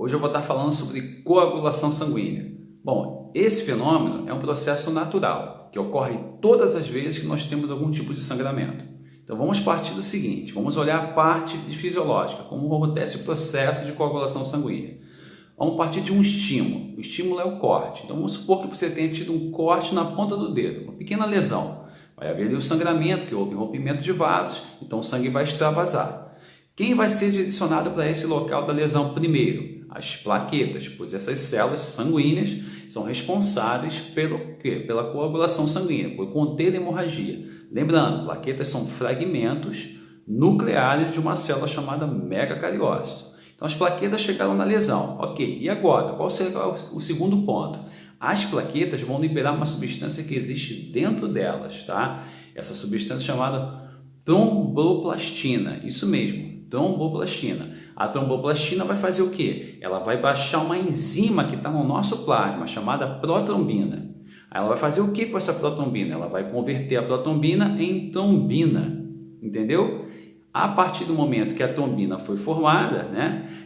Hoje eu vou estar falando sobre coagulação sanguínea. Bom, esse fenômeno é um processo natural que ocorre todas as vezes que nós temos algum tipo de sangramento. Então vamos partir do seguinte, vamos olhar a parte fisiológica, como acontece o processo de coagulação sanguínea. Vamos partir de um estímulo, o estímulo é o corte. Então vamos supor que você tenha tido um corte na ponta do dedo, uma pequena lesão. Vai haver ali o sangramento, que houve rompimento de vasos, então o sangue vai extravasar. Quem vai ser direcionado para esse local da lesão primeiro? As plaquetas, pois essas células sanguíneas são responsáveis pela coagulação sanguínea, por conter a hemorragia. Lembrando, plaquetas são fragmentos nucleares de uma célula chamada megacariócito. Então as plaquetas chegaram na lesão, ok, e agora? Qual será o segundo ponto? As plaquetas vão liberar uma substância que existe dentro delas, tá? Essa substância chamada tromboplastina, isso mesmo, tromboplastina. A tromboplastina vai fazer o quê? Ela vai baixar uma enzima que está no nosso plasma, chamada protrombina. Ela vai fazer o que com essa protrombina? Ela vai converter a protrombina em trombina, entendeu? A partir do momento que a trombina foi formada,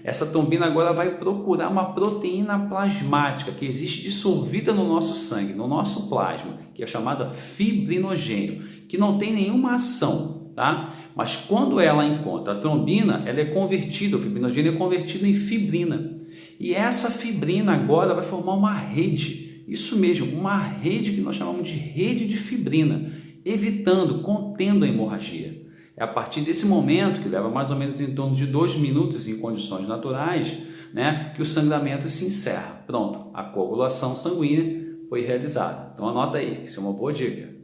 essa trombina agora vai procurar uma proteína plasmática que existe dissolvida no nosso sangue, no nosso plasma, que é chamada fibrinogênio, que não tem nenhuma ação, tá? Mas quando ela encontra a trombina, ela é convertida, o fibrinogênio é convertido em fibrina. E essa fibrina agora vai formar uma rede, isso mesmo, uma rede que nós chamamos de rede de fibrina, evitando, contendo a hemorragia. É a partir desse momento, que leva mais ou menos em torno de 2 minutos em condições naturais, que o sangramento se encerra. Pronto, a coagulação sanguínea foi realizada. Então anota aí, isso é uma boa dica.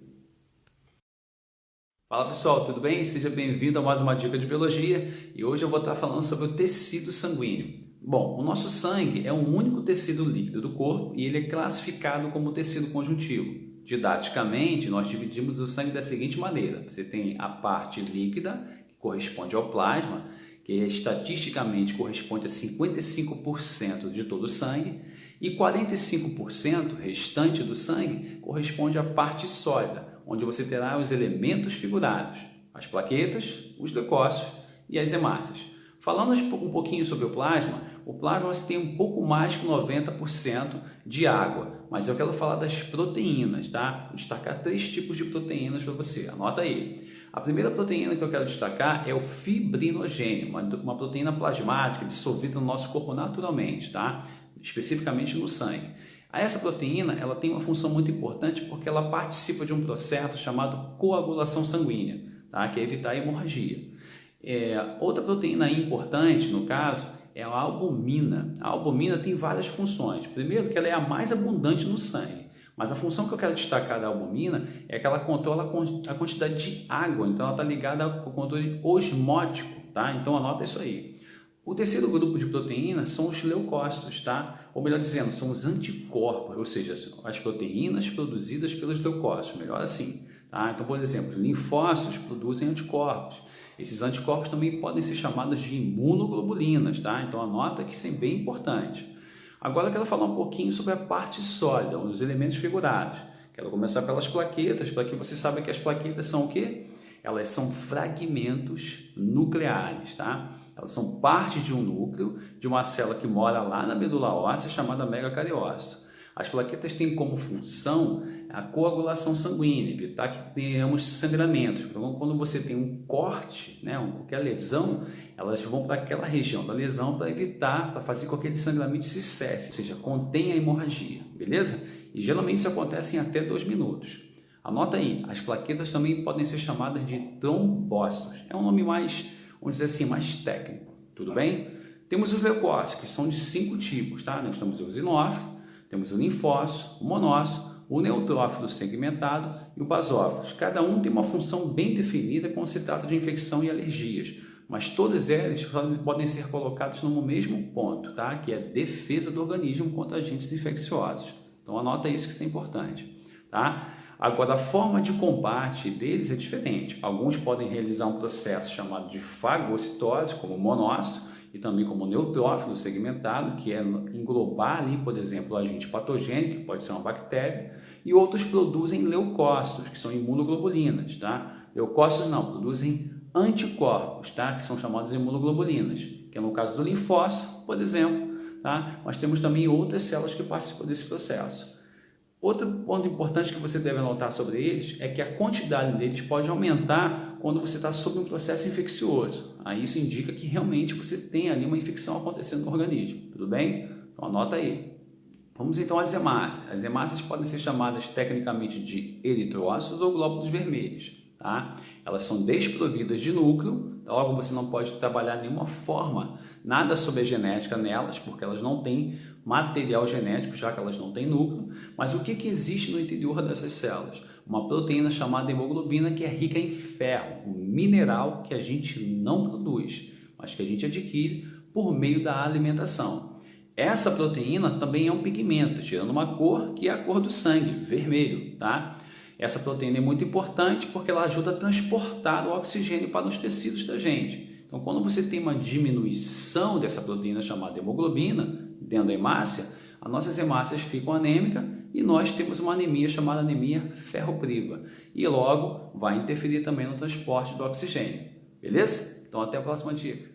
Fala pessoal, tudo bem? Seja bem-vindo a mais uma dica de biologia e hoje eu vou estar falando sobre o tecido sanguíneo. Bom, o nosso sangue é o único tecido líquido do corpo e ele é classificado como tecido conjuntivo. Didaticamente, nós dividimos o sangue da seguinte maneira. Você tem a parte líquida, que corresponde ao plasma, que estatisticamente corresponde a 55% de todo o sangue, e 45% restante do sangue corresponde à parte sólida, onde você terá os elementos figurados, as plaquetas, os leucócitos e as hemácias. Falando um pouquinho sobre o plasma você tem um pouco mais que 90% de água, mas eu quero falar das proteínas, tá? Vou destacar 3 tipos de proteínas para você, anota aí. A primeira proteína que eu quero destacar é o fibrinogênio, uma proteína plasmática dissolvida no nosso corpo naturalmente, tá? Especificamente no sangue. Essa proteína ela tem uma função muito importante porque ela participa de um processo chamado coagulação sanguínea, tá? Que é evitar a hemorragia. Outra proteína importante, no caso, é a albumina. A albumina tem várias funções. Primeiro, que ela é a mais abundante no sangue. Mas a função que eu quero destacar da albumina é que ela controla a quantidade de água. Então, ela está ligada ao controle osmótico, tá? Então, anota isso aí. O terceiro grupo de proteínas são os leucócitos, tá? Ou melhor dizendo, são os anticorpos, ou seja, as proteínas produzidas pelos leucócitos, melhor assim. Tá? Então, por exemplo, os linfócitos produzem anticorpos. Esses anticorpos também podem ser chamados de imunoglobulinas, tá? Então anota que isso é bem importante. Agora eu quero falar um pouquinho sobre a parte sólida, os elementos figurados. Quero começar pelas plaquetas, para que você saiba que as plaquetas são o quê? Elas são fragmentos nucleares, tá? Elas são parte de um núcleo, de uma célula que mora lá na medula óssea, chamada megacariócito. As plaquetas têm como função a coagulação sanguínea, evitar que tenhamos sangramentos. Então, quando você tem um corte, qualquer lesão, elas vão para aquela região da lesão para evitar, para fazer com que aquele sangramento se cesse, ou seja, contém a hemorragia, beleza? E geralmente isso acontece em até 2 minutos. Anota aí, as plaquetas também podem ser chamadas de trombócitos. É um nome mais, vamos dizer assim, mais técnico, tudo bem? Temos os leucócitos, que são de 5 tipos, tá? Nós temos o eosinófilo, temos o linfócito, o monócito, o neutrófilo segmentado e o basófilo. Cada um tem uma função bem definida quando se trata de infecção e alergias, mas todos eles podem ser colocados no mesmo ponto, tá? Que é a defesa do organismo contra agentes infecciosos. Então anota isso que isso é importante, tá? Agora, a forma de combate deles é diferente. Alguns podem realizar um processo chamado de fagocitose, como o monócito, e também como neutrófilo segmentado, que é englobar ali, por exemplo, o agente patogênico, que pode ser uma bactéria, e outros produzem leucócitos, que são imunoglobulinas, tá? Leucócitos não, produzem anticorpos, tá? Que são chamados imunoglobulinas, que é no caso do linfócito, por exemplo, tá? Mas temos também outras células que participam desse processo. Outro ponto importante que você deve anotar sobre eles é que a quantidade deles pode aumentar quando você está sob um processo infeccioso. Aí isso indica que realmente você tem ali uma infecção acontecendo no organismo, tudo bem? Então anota aí. Vamos então às hemácias. As hemácias podem ser chamadas tecnicamente de eritrócitos ou glóbulos vermelhos, tá? Elas são desprovidas de núcleo, logo você não pode trabalhar nenhuma forma, nada sobre a genética nelas, porque elas não têm material genético, já que elas não têm núcleo. Mas o que existe no interior dessas células? Uma proteína chamada hemoglobina, que é rica em ferro, um mineral que a gente não produz, mas que a gente adquire por meio da alimentação. Essa proteína também é um pigmento, tirando uma cor que é a cor do sangue, vermelho, tá? Essa proteína é muito importante porque ela ajuda a transportar o oxigênio para os tecidos da gente. Então, quando você tem uma diminuição dessa proteína chamada hemoglobina dentro da hemácia, as nossas hemácias ficam anêmicas e nós temos uma anemia chamada anemia ferropriva. E logo vai interferir também no transporte do oxigênio. Beleza? Então, até a próxima dica.